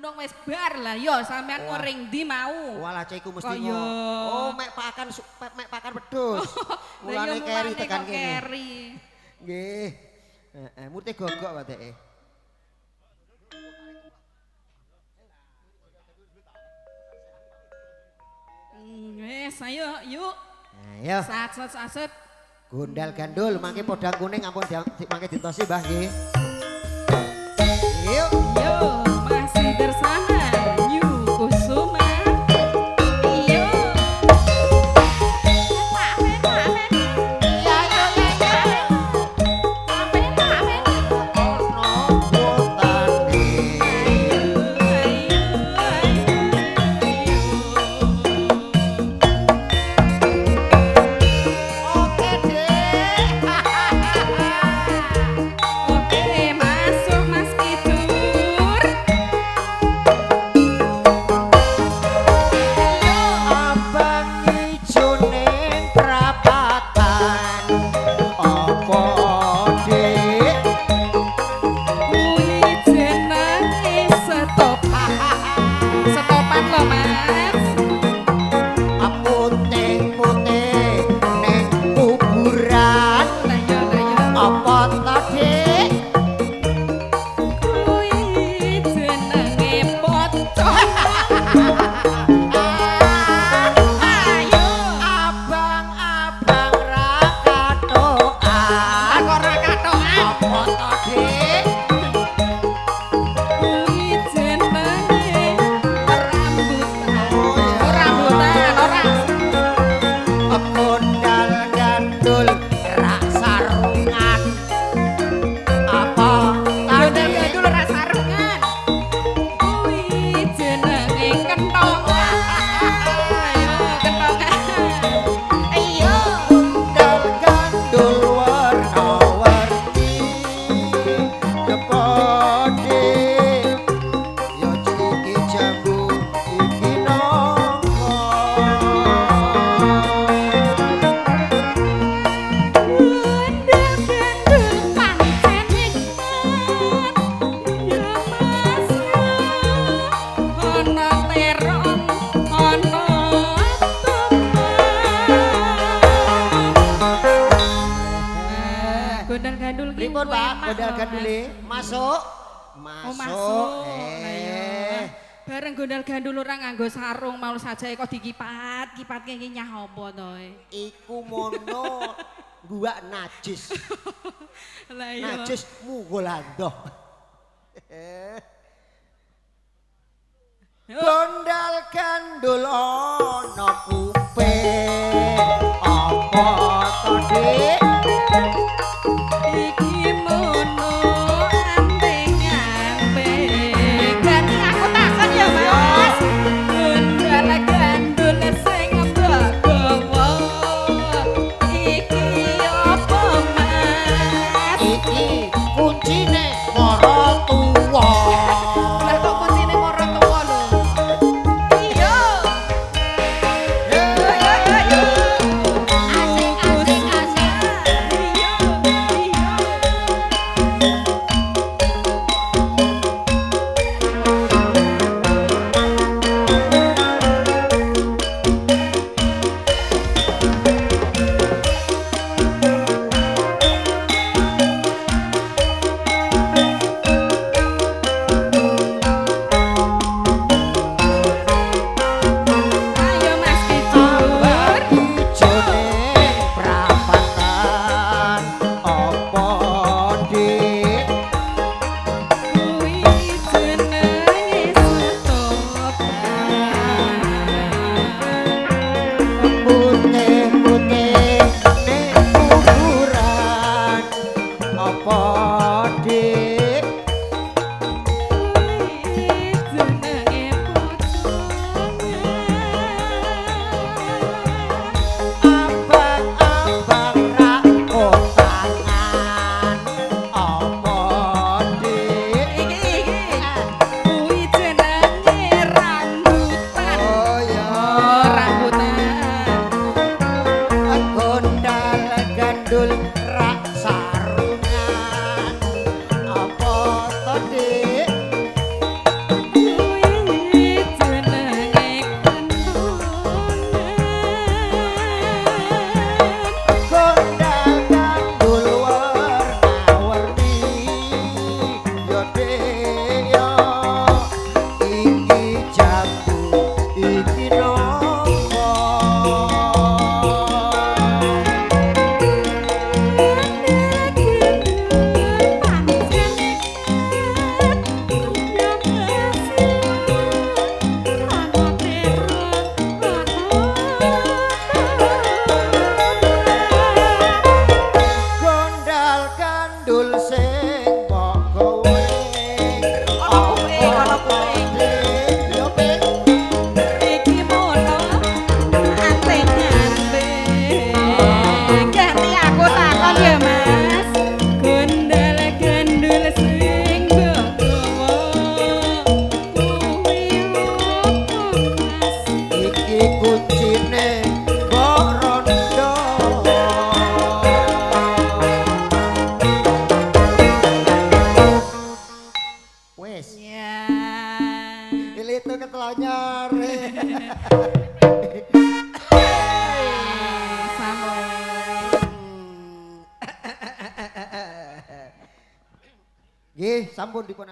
gunung wis bar lah yo sampean koring ndi mau. Walah cek iku mesti oh mek pakan wedhus. Mulane keri tekan kene. Keri. Nggih. Heeh, mute gogok wateke. Wes ayo yuk. Ayo. Sat. Gondal gandul mangke podang kuning ampun mangke ditosi Mbah nggih. Yuk. Yo, masih bersama New Kusuma. Yo. Pripun Pak? Gondal gandule masuk. Masuk. Bareng gondal gandul ora nganggo sarung mau saja kok dikipatke iki nyah apa to? Iku mono gua najis. Lah iya. Najis munggul andoh. Gondal gandul ana kuping apa to Dik? Iki mono anteng-anteng. Ganti aku takon ya Mas. Gondal gandul sing mbok gawa. Iki apa Mas? Iki kuncine mara tuwa. Lah kok kuncine mara tuwa lho. Iya. wis. Ya. Pilih itu ketelonyor. Nggih, sampun dipun